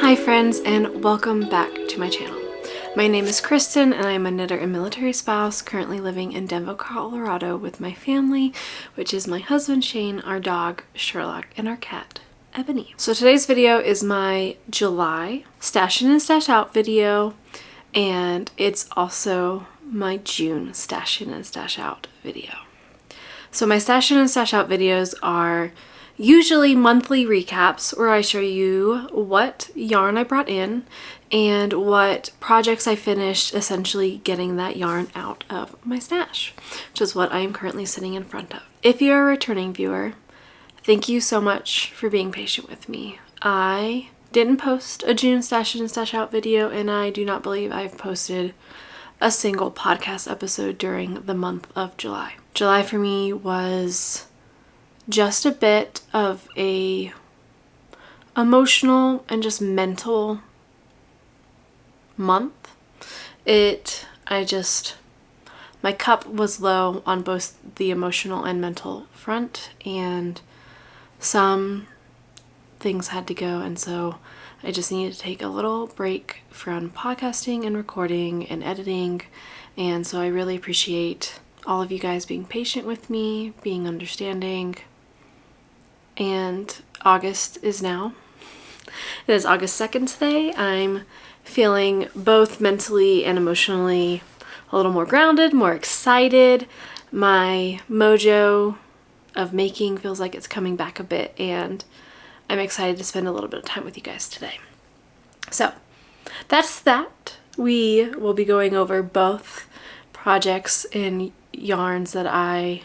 Hi friends, and welcome back to my channel. My name is Kristen and I am a knitter and military spouse currently living in Denver, Colorado with my family, which is my husband Shane, our dog Sherlock, and our cat Ebony. So today's video is my July stash in and stash out video, and it's also my June stash in and stash out video. So my stash in and stash out videos are usually monthly recaps where I show you what yarn I brought in and what projects I finished, essentially getting that yarn out of my stash, which is what I am currently sitting in front of. If you're a returning viewer, thank you so much for being patient with me. I didn't post a June stash in and stash out video, and I do not believe I've posted a single podcast episode during the month of July. July for me was just a bit of a emotional and just mental month. My cup was low on both the emotional and mental front, and some things had to go, and so I just needed to take a little break from podcasting and recording and editing. And so I really appreciate all of you guys being patient with me, being understanding. And August is now. It is August 2nd today. I'm feeling both mentally and emotionally a little more grounded, more excited. My mojo of making feels like it's coming back a bit, and I'm excited to spend a little bit of time with you guys today. So that's that. We will be going over both projects and yarns that I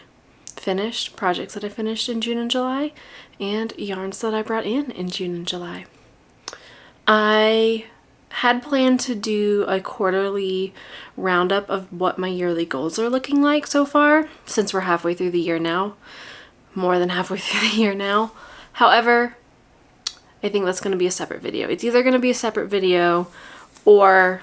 finished, projects that I finished in June and July, and yarns that I brought in June and July. I had planned to do a quarterly roundup of what my yearly goals are looking like so far, since we're halfway through the year now, more than halfway through the year now. However, I think that's going to be a separate video. It's either going to be a separate video or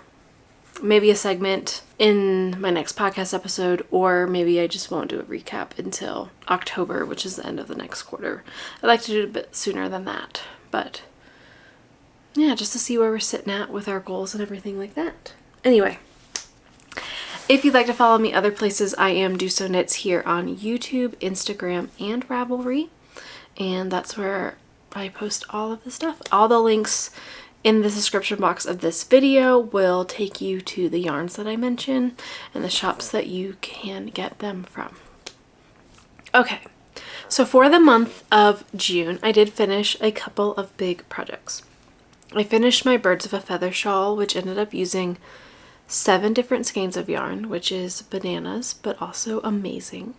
maybe a segment in my next podcast episode, or maybe I just won't do a recap until October, which is the end of the next quarter. I'd like to do it a bit sooner than that, but yeah, just to see where we're sitting at with our goals and everything like that. Anyway, if you'd like to follow me other places, I am Do So Knits here on YouTube, Instagram, and Ravelry, and that's where I post all of the stuff. All the links in the description box of this video will take you to the yarns that I mention and the shops that you can get them from. Okay, so for the month of June, I did finish a couple of big projects. I finished my Birds of a Feather shawl, which ended up using 7 different skeins of yarn, which is bananas, but also amazing.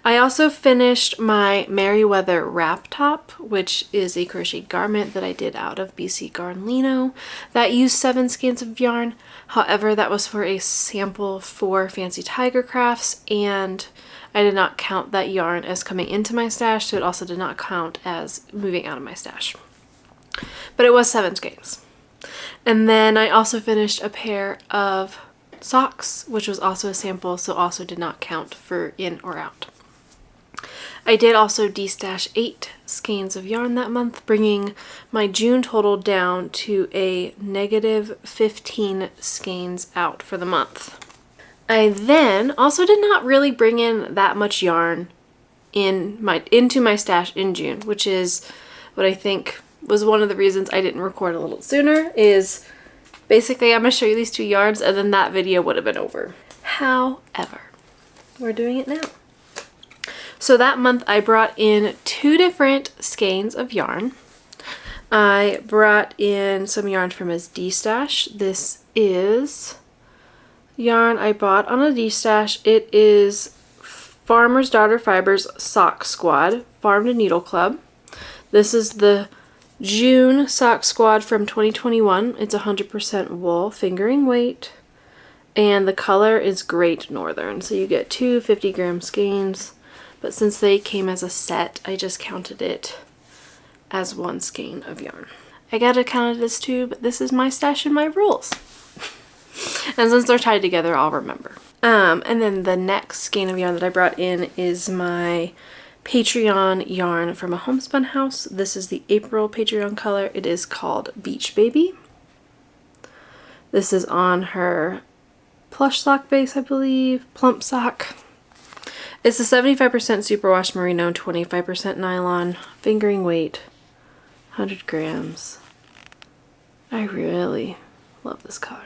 I also finished my Merryweather wrap top, which is a crochet garment that I did out of BC Garn Lino that used 7 skeins of yarn. However, that was for a sample for Fancy Tiger Crafts, and I did not count that yarn as coming into my stash, so it also did not count as moving out of my stash. But it was 7 skeins. And then I also finished a pair of socks, which was also a sample, so also did not count for in or out. I did also destash 8 skeins of yarn that month, bringing my June total down to a negative 15 skeins out for the month. I then also did not really bring in that much yarn into my stash in June, which is what I think was one of the reasons I didn't record a little sooner. Is basically I'm going to show you these 2 yarns and then that video would have been over. However, we're doing it now. So that month I brought in 2 different skeins of yarn. I brought in some yarn from his Destash. This is yarn I bought on a Destash. It is Farmer's Daughter Fibers Sock Squad Farm to Needle Club. This is the June Sock Squad from 2021. It's 100% wool, fingering weight, and the color is Great Northern. So you get 2 50-gram skeins. But since they came as a set, I just counted it as 1 skein of yarn. I gotta count it as 2, but this is my stash and my rules. And since they're tied together, I'll remember. And then the next skein of yarn that I brought in is my Patreon yarn from a homespun house. This is the April Patreon color. It is called Beach Baby. This is on her plush sock base, I believe, plump sock. It's a 75% superwash merino, 25% nylon, fingering weight, 100 grams. I really love this color.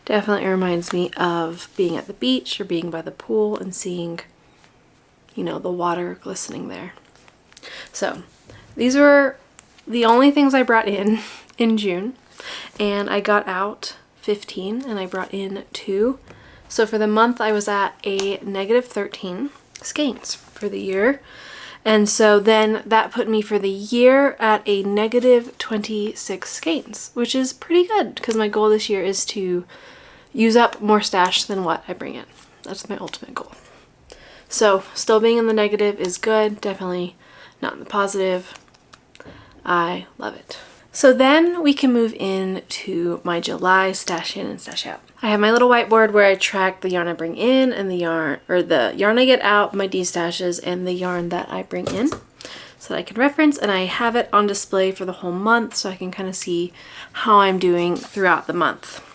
Definitely reminds me of being at the beach or being by the pool and seeing, you know, the water glistening there. So these were the only things I brought in June, and I got out 15 and I brought in 2. So for the month I was at a negative 13 skeins for the year. And so then that put me for the year at a negative 26 skeins, which is pretty good because my goal this year is to use up more stash than what I bring in. That's my ultimate goal. So still being in the negative is good, definitely not in the positive. I love it. So then we can move into my July stash in and stash out. I have my little whiteboard where I track the yarn I bring in and the yarn I get out, my destashes, and the yarn that I bring in so that I can reference, and I have it on display for the whole month so I can kind of see how I'm doing throughout the month.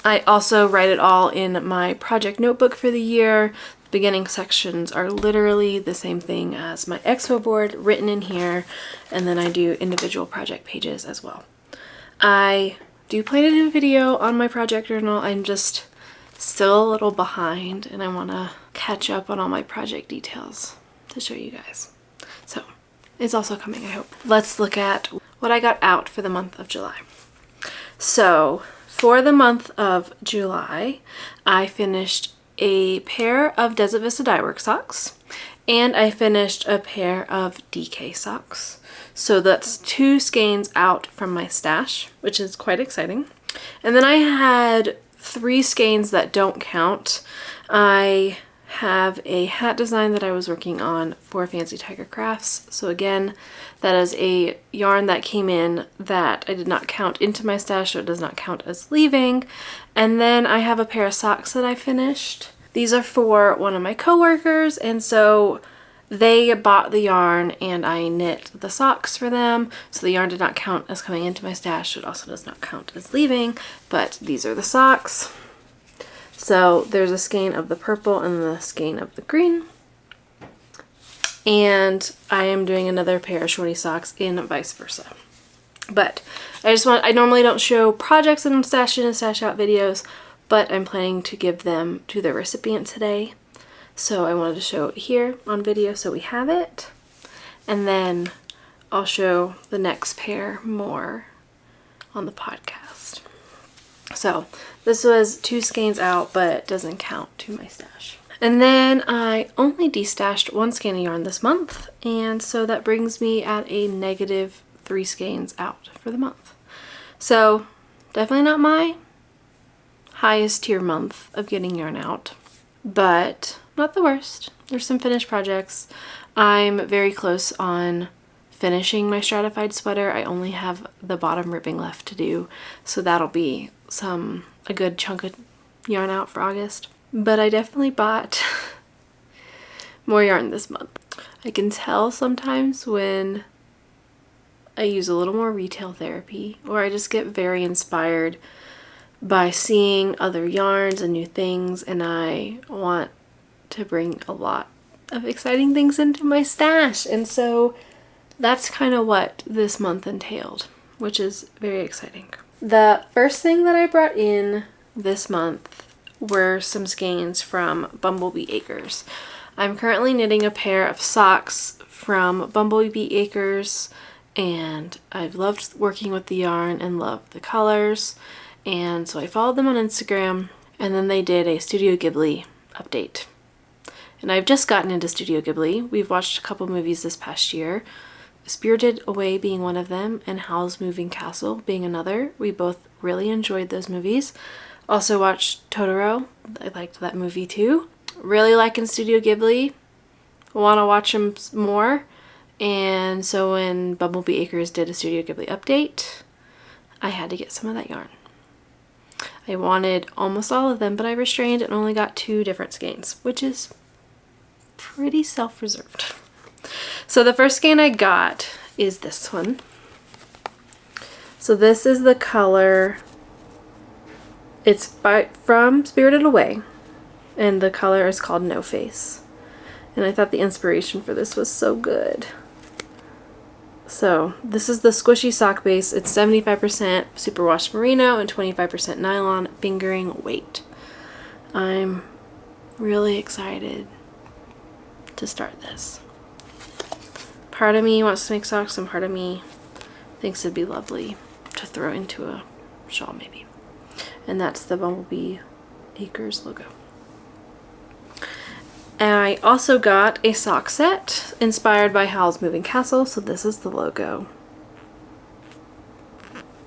I also write it all in my project notebook for the year. The beginning sections are literally the same thing as my expo board written in here, and then I do individual project pages as well. I do plan to do a video on my project journal. I'm just still a little behind and I want to catch up on all my project details to show you guys. So it's also coming, I hope. Let's look at what I got out for the month of July. So for the month of July, I finished a pair of Desert Vista Dyework socks, and I finished a pair of DK socks. So that's 2 skeins out from my stash, which is quite exciting. And then I had 3 skeins that don't count. I have a hat design that I was working on for Fancy Tiger Crafts. So again, that is a yarn that came in that I did not count into my stash, so it does not count as leaving. And then I have a pair of socks that I finished. These are for one of my coworkers, and so they bought the yarn and I knit the socks for them. So the yarn did not count as coming into my stash. It also does not count as leaving, but these are the socks. So there's a skein of the purple and the skein of the green. And I am doing another pair of shorty socks in vice versa. But I normally don't show projects in stash in and stash out videos, but I'm planning to give them to the recipient today. So I wanted to show it here on video so we have it. And then I'll show the next pair more on the podcast. So this was 2 skeins out, but it doesn't count to my stash. And then I only destashed 1 skein of yarn this month, and so that brings me at a negative 3 skeins out for the month. So definitely not my highest tier month of getting yarn out, but not the worst. There's some finished projects. I'm very close on finishing my stratified sweater. I only have the bottom ribbing left to do, so that'll be a good chunk of yarn out for August. But I definitely bought more yarn this month. I can tell sometimes when I use a little more retail therapy, or I just get very inspired by seeing other yarns and new things, and I want to bring a lot of exciting things into my stash. And so that's kind of what this month entailed, which is very exciting. The first thing that I brought in this month were some skeins from Bumblebee Acres. I'm currently knitting a pair of socks from Bumblebee Acres, and I've loved working with the yarn and loved the colors, and so I followed them on Instagram, and then they did a Studio Ghibli update. And I've just gotten into Studio Ghibli. We've watched a couple movies this past year, Spirited Away being one of them, and Howl's Moving Castle being another. We both really enjoyed those movies. Also watched Totoro. I liked that movie too. Really liking Studio Ghibli. Want to watch them more. And so when Bumblebee Acres did a Studio Ghibli update, I had to get some of that yarn. I wanted almost all of them, but I restrained and only got 2 different skeins, which is pretty self-reserved. So the first skein I got is this one. So this is the color, it's from Spirited Away, and the color is called No Face. And I thought the inspiration for this was so good. So this is the squishy sock base. It's 75% superwash merino and 25% nylon fingering weight. I'm really excited to start this. Part of me wants to make socks and part of me thinks it'd be lovely to throw into a shawl maybe. And that's the Bumblebee Acres logo. And I also got a sock set inspired by Howl's Moving Castle, so this is the logo.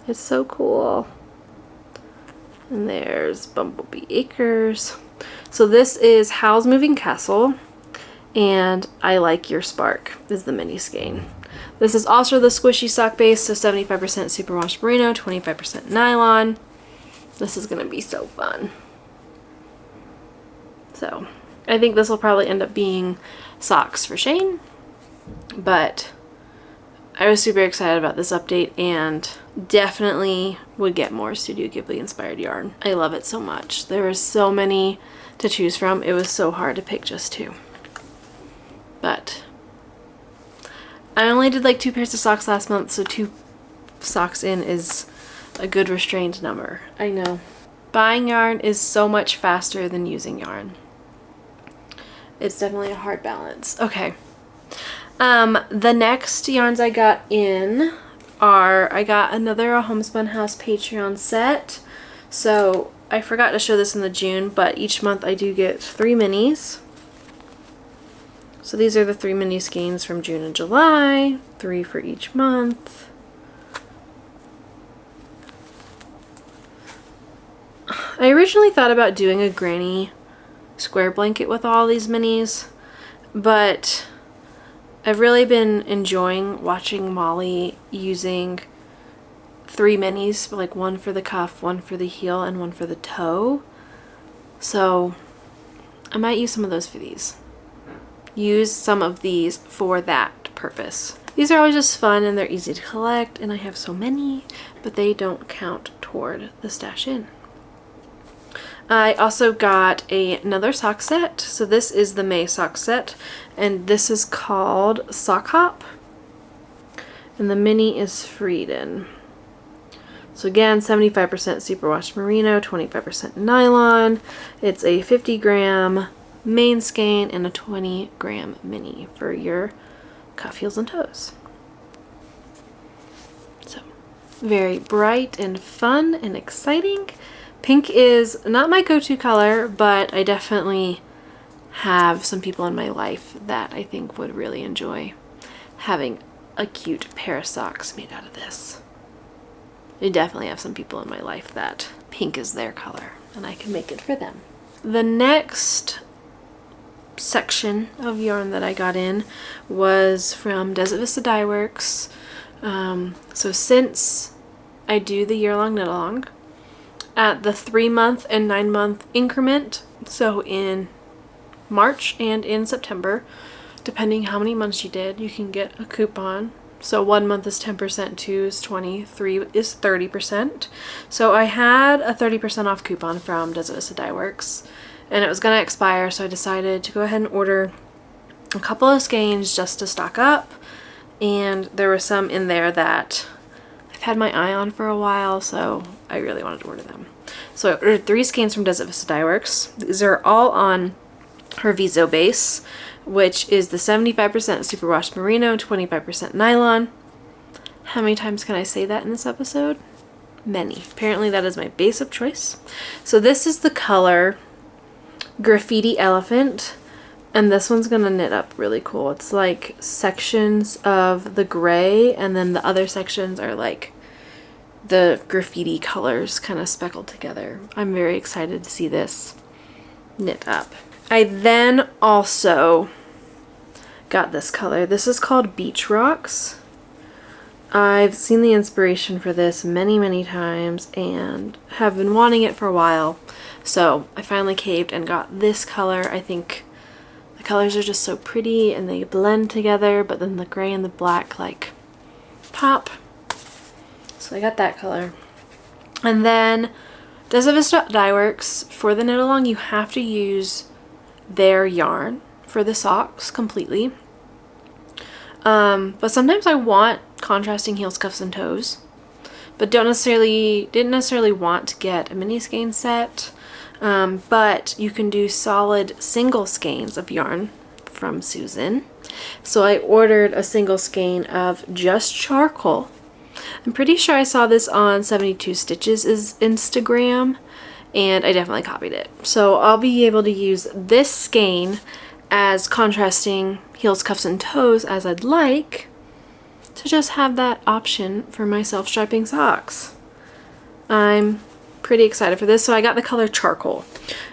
It's so cool. And there's Bumblebee Acres. So this is Howl's Moving Castle, and I Like Your Spark is the mini skein. This is also the squishy sock base, so 75% superwash merino, 25% nylon. This is gonna be so fun. So I think this will probably end up being socks for Shane, but I was super excited about this update and definitely would get more Studio Ghibli inspired yarn. I love it so much. There were so many to choose from. It was so hard to pick just two. But I only did like 2 pairs of socks last month, so 2 socks in is a good restrained number. I know. Buying yarn is so much faster than using yarn. It's definitely a hard balance. Okay. The next yarns I got in are, I got another Homespun House Patreon set. So I forgot to show this in the June, but each month I do get 3 minis. So these are the 3 mini skeins from June and July, 3 for each month. I originally thought about doing a granny square blanket with all these minis, but I've really been enjoying watching Molly using 3 minis, like 1 for the cuff, 1 for the heel, and 1 for the toe. So I might use some of those for these. Use some of these for that purpose. These are always just fun and they're easy to collect, and I have so many, but they don't count toward the stash in. I also got another sock set. So this is the May sock set, and this is called Sock Hop, and the mini is Frieden. So again, 75% superwash merino, 25% nylon. It's a 50-gram main skein and a 20-gram mini for your cuff, heels, and toes. So very bright and fun and exciting. Pink is not my go-to color, but I definitely have some people in my life that I think would really enjoy having a cute pair of socks made out of this. I definitely have some people in my life that pink is their color, and I can make it for them. The next section of yarn that I got in was from Desert Vista Dye Works. So since I do the year-long knit-along at the 3-month and 9-month increment, so in March and in September, depending how many months you did, you can get a coupon. So 1 month is 10%, 2 is 20, 3 is 30%. So I had a 30% off coupon from Desert Vista Dye Works, and it was going to expire, so I decided to go ahead and order a couple of skeins just to stock up. And there were some in there that I've had my eye on for a while, so I really wanted to order them. So I ordered 3 skeins from Desert Vista Dye Works. These are all on her Viso base, which is the 75% superwash merino, 25% nylon. How many times can I say that in this episode? Many. Apparently that is my base of choice. So this is the color Graffiti Elephant, and this one's gonna knit up really cool. It's like sections of the gray, and then the other sections are like the graffiti colors kind of speckled together. I'm very excited to see this knit up. I then also got this color. This is called Beach Rocks. I've seen the inspiration for this many times and have been wanting it for a while. So I finally caved and got this color. I think the The colors are just so pretty and they blend together, but then the gray and the black like pop. So I got that color. And then Destash Dye Works, for the knit along you have to use their yarn for the socks completely. But sometimes I want contrasting heels, cuffs, and toes, but didn't necessarily want to get a mini skein set. But you can do solid single skeins of yarn from Susan. So I ordered a single skein of just charcoal. I'm pretty sure I saw this on 72 Stitches' Instagram, and I definitely copied it. So I'll be able to use this skein as contrasting heels, cuffs, and toes as I'd like, to just have that option for my self-striping socks. I'm pretty excited for this. So I got the color charcoal,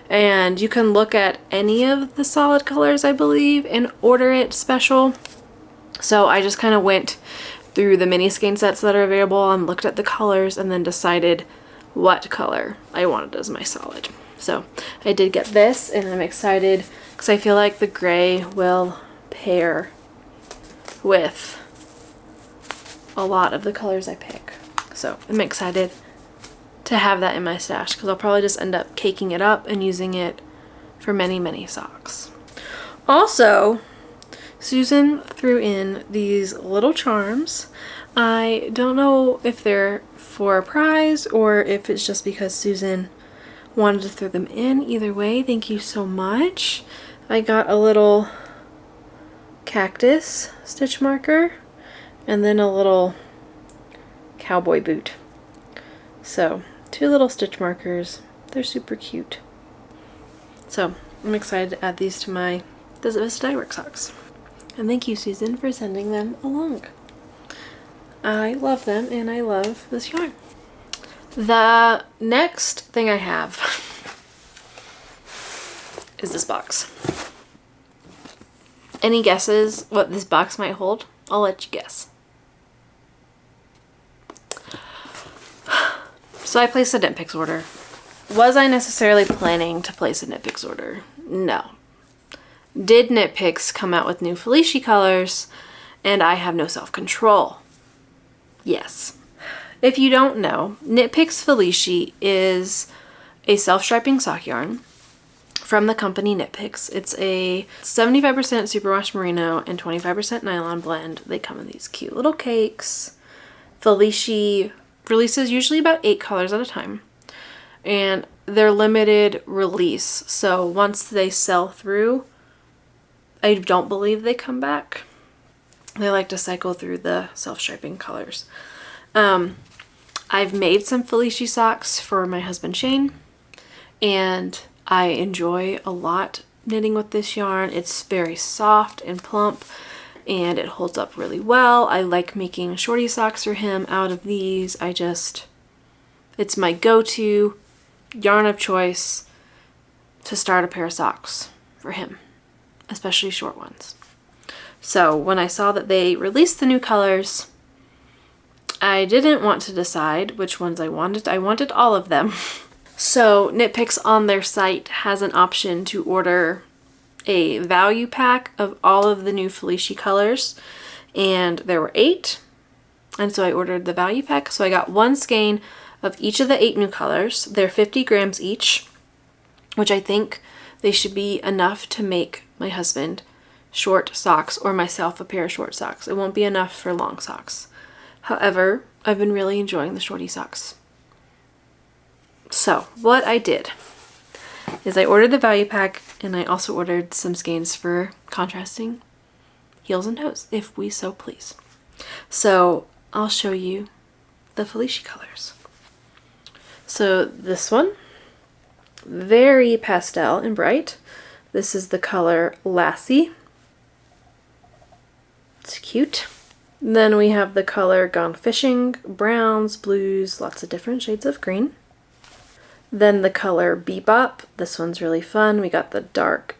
and you can look at any of the solid colors, I believe, and order it special. So I just kind of went through the mini skein sets that are available and looked at the colors and then decided what color I wanted as my solid. So I did get this, and I'm excited because I feel like the gray will pair with a lot of the colors I pick. So I'm excited to have that in my stash because I'll probably just end up caking it up and using it for many, many socks. Also, Susan threw in these little charms. I don't know if they're for a prize or if it's just because Susan wanted to throw them in. Either way, thank you so much. I got a little cactus stitch marker and then a little cowboy boot. So 2 little stitch markers. They're super cute. So I'm excited to add these to my Destash Dye Works socks. And thank you, Susan, for sending them along. I love them and I love this yarn. The next thing I have is this box. Any guesses what this box might hold? I'll let you guess. So I placed a Knit Picks order. Was I necessarily planning to place a Knit Picks order? No. Did Knit Picks come out with new Felicia colors and I have no self-control? Yes. If you don't know, Knit Picks Felicia is a self-striping sock yarn from the company Knit Picks. It's a 75% superwash merino and 25% nylon blend. They come in these cute little cakes. Felicia releases usually about 8 colors at a time, and they're limited release. So once they sell through, I don't believe they come back. They like to cycle through the self-striping colors. I've made some Felicia socks for my husband Shane, and I enjoy a lot knitting with this yarn. It's very soft and plump, and it holds up really well. I like making shorty socks for him out of these. It's my go-to yarn of choice to start a pair of socks for him, especially short ones. So when I saw that they released the new colors, I didn't want to decide which ones I wanted. I wanted all of them. So Knit Picks on their site has an option to order a value pack of all of the new Felicia colors, and there were 8, and so I ordered the value pack. So I got 1 skein of each of the 8 new colors. They're 50 grams each, which I think they should be enough to make my husband short socks or myself a pair of short socks. It won't be enough for long socks. However, I've been really enjoying the shorty socks. So what I did is I ordered the value pack, and I also ordered some skeins for contrasting heels and toes, if we so please. So I'll show you the Felicia colors. So this one, very pastel and bright. This is the color Lassie. It's cute. Then we have the color Gone Fishing, browns, blues, lots of different shades of green. Then the color Bebop. This one's really fun. We got the dark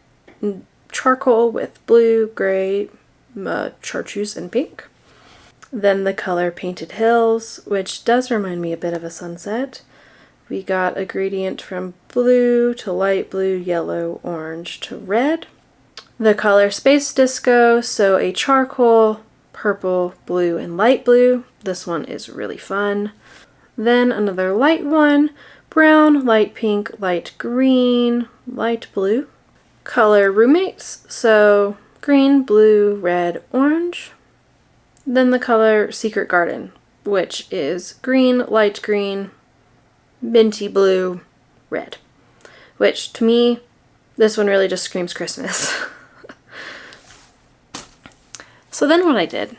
charcoal with blue, gray, chartreuse, and pink. Then the color Painted Hills, which does remind me a bit of a sunset. We got a gradient from blue to light blue, yellow, orange to red. the color Space Disco, so a charcoal, purple, blue, and light blue. This one is really fun. Then another light one, brown, light pink, light green, light blue. Color Roommates, so green, blue, red, orange. Then the color Secret Garden, which is green, light green, minty blue, red. Which, to me, this one really just screams Christmas. So then what I did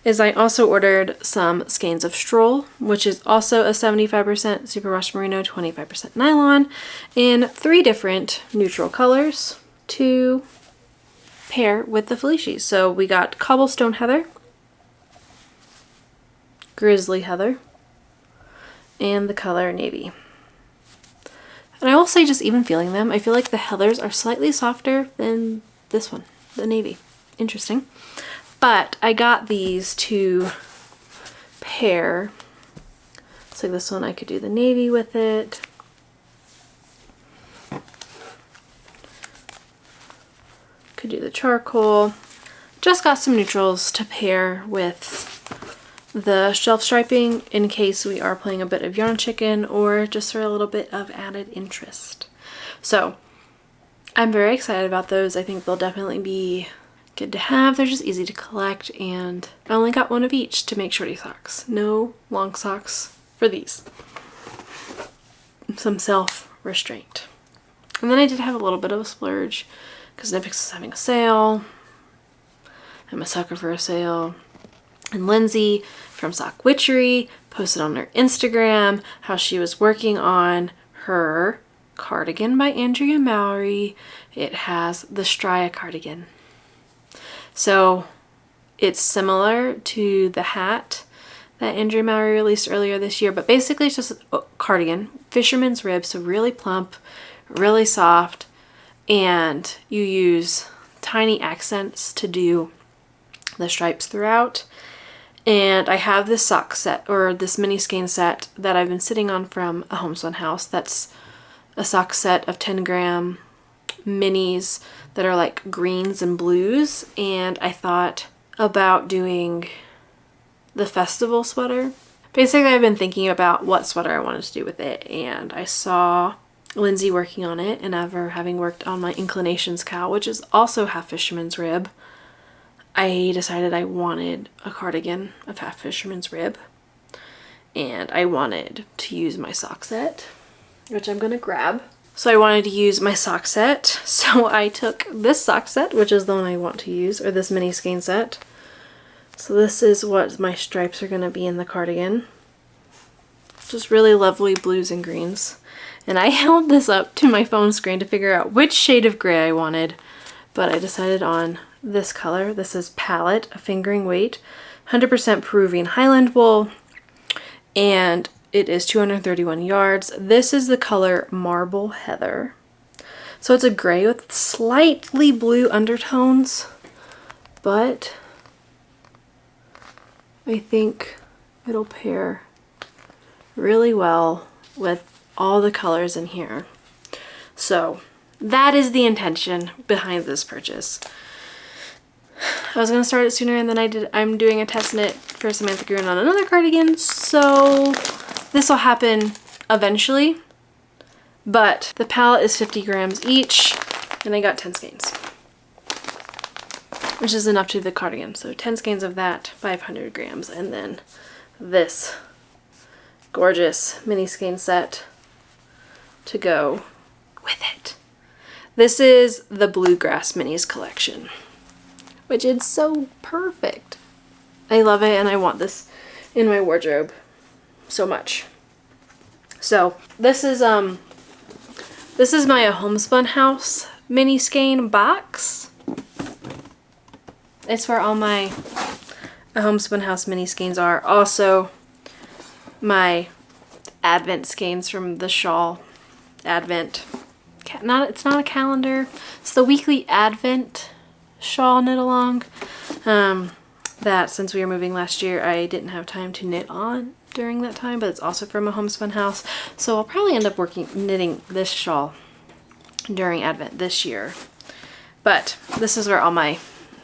is I also ordered some skeins of Stroll, which is also a 75% superwash merino, 25% nylon, in 3 different neutral colors to pair with the Felici's. So we got Cobblestone Heather, Grizzly Heather, and the color Navy. And I will say, just even feeling them, I feel like the heathers are slightly softer than this one, the Navy. Interesting. But I got these to pair. So this one I could do the navy with it. Could do the charcoal. Just got some neutrals to pair with the shelf striping in case we are playing a bit of yarn chicken or just for a little bit of added interest. So I'm very excited about those. I think they'll definitely be good to have. They're just easy to collect, and I only got one of each to make shorty socks. No long socks for these. Some self-restraint. And then I did have a little bit of a splurge because Nipix is having a sale. I'm a sucker for a sale. And Lindsay from Sock Witchery posted on her Instagram how she was working on her cardigan by Andrea Mowry. It has the Strya cardigan. So it's similar to the hat that Andrea Mowry released earlier this year, but basically it's just a cardigan, fisherman's rib, so really plump, really soft, and you use tiny accents to do the stripes throughout. And I have this sock set, or this mini skein set that I've been sitting on from a homespun house. That's a sock set of 10-gram minis that are like greens and blues, and I thought about doing the festival sweater. Basically, I've been thinking about what sweater I wanted to do with it, and I saw Lindsay working on it, and ever having worked on my Inclinations cowl, which is also half fisherman's rib, I decided I wanted a cardigan of half fisherman's rib, and I wanted to use my sock set, which I'm gonna grab. So I wanted to use my sock set, so I took this sock set, which is the one I want to use, or this mini skein set. So this is what my stripes are going to be in the cardigan. Just really lovely blues and greens. And I held this up to my phone screen to figure out which shade of gray I wanted, but I decided on this color. This is Palette, a fingering weight, 100% Peruvian Highland wool, and it is 231 yards. This is the color Marble Heather. So it's a gray with slightly blue undertones, but I think it'll pair really well with all the colors in here. So that is the intention behind this purchase. I was going to start it sooner, and then I'm doing a test knit for Samantha Gruen on another cardigan, so this will happen eventually, but the palette is 50 grams each, and I got 10 skeins, which is enough to the cardigan. So 10 skeins of that, 500 grams, and then this gorgeous mini skein set to go with it. This is the Bluegrass Minis collection, which is so perfect. I love it, and I want this in my wardrobe so much. So this is my Homespun House mini skein box. It's where all my Homespun House mini skeins are. Also my Advent skeins from the Shawl Advent. It's not a calendar. It's the weekly Advent shawl knit along. That since we were moving last year, I didn't have time to knit on during that time, but it's also from a Homespun House. So I'll probably end up knitting this shawl during Advent this year. But this is where all my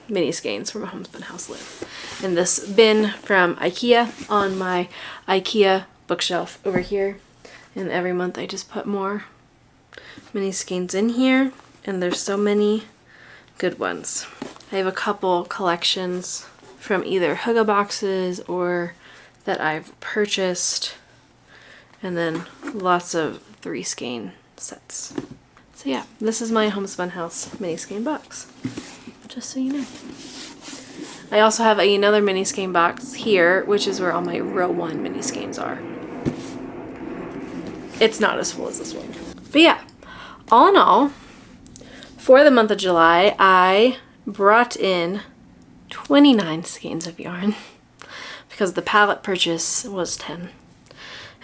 mini skeins from a homespun house live. In this bin from IKEA on my IKEA bookshelf over here. And every month I just put more mini skeins in here, and there's so many good ones. I have a couple collections from either Hugga boxes or that I've purchased, and then lots of 3 skein sets. So yeah, this is my Homespun House mini skein box, just so you know. I also have another mini skein box here, which is where all my row 1 mini skeins are. It's not as full as this one. But yeah, all in all, for the month of July, I brought in 29 skeins of yarn because the pallet purchase was 10.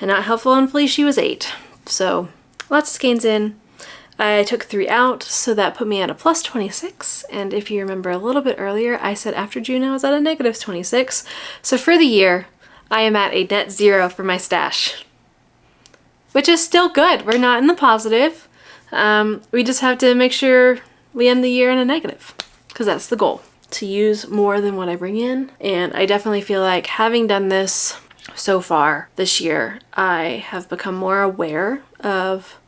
And Not Helpful and Fleecy was 8. So lots of skeins in. I took 3 out, so that put me at a plus 26. And if you remember a little bit earlier, I said after June I was at a negative 26. So for the year, I am at a net 0 for my stash, which is still good. We're not in the positive. We just have to make sure we end the year in a negative, because that's the goal, to use more than what I bring in. And I definitely feel like having done this so far this year, I have become more aware of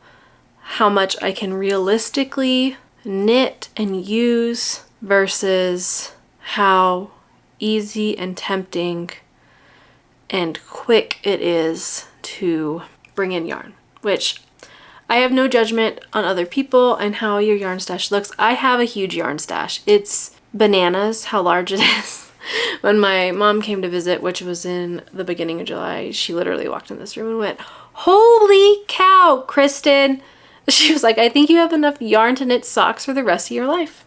how much I can realistically knit and use versus how easy and tempting and quick it is to bring in yarn, which I have no judgment on other people and how your yarn stash looks. I have a huge yarn stash. It's bananas how large it is. When my mom came to visit, which was in the beginning of July, she literally walked in this room and went, "Holy cow, Kristen." She was like, "I think you have enough yarn to knit socks for the rest of your life."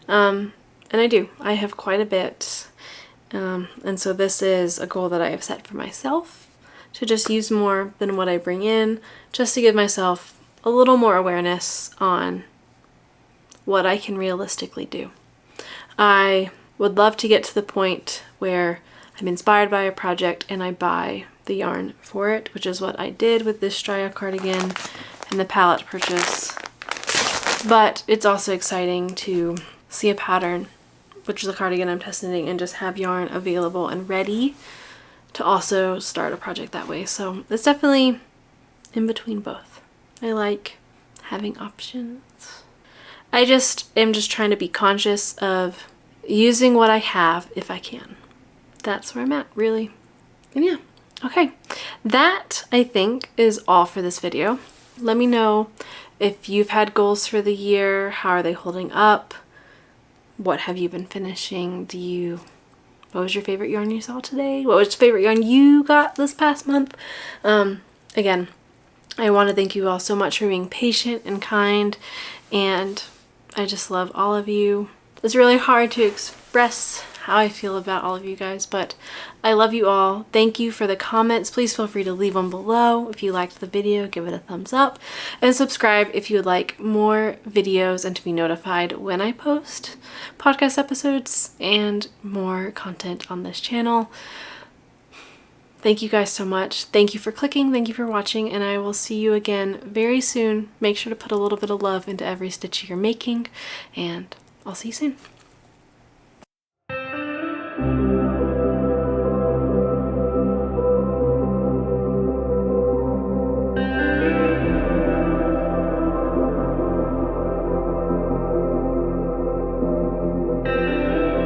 And I do. I have quite a bit. And so this is a goal that I have set for myself, to just use more than what I bring in, just to give myself a little more awareness on what I can realistically do. I would love to get to the point where I'm inspired by a project and I buy the yarn for it, which is what I did with this Straya cardigan and the palette purchase. But it's also exciting to see a pattern, which is a cardigan I'm testing, and just have yarn available and ready to also start a project that way. So it's definitely in between both. I like having options. I am just trying to be conscious of using what I have if I can. That's where I'm at, really. And yeah, okay. That, I think, is all for this video. Let me know if you've had goals for the year. How are they holding up? What have you been finishing? What was your favorite yarn you saw today? What was your favorite yarn you got this past month? Again, I want to thank you all so much for being patient and kind, and I just love all of you. It's really hard to express how I feel about all of you guys, but I love you all. Thank you for the comments. Please feel free to leave them below. If you liked the video, give it a thumbs up, and subscribe if you would like more videos and to be notified when I post podcast episodes and more content on this channel. Thank you guys so much. Thank you for clicking. Thank you for watching, and I will see you again very soon. Make sure to put a little bit of love into every stitch you're making, and I'll see you soon.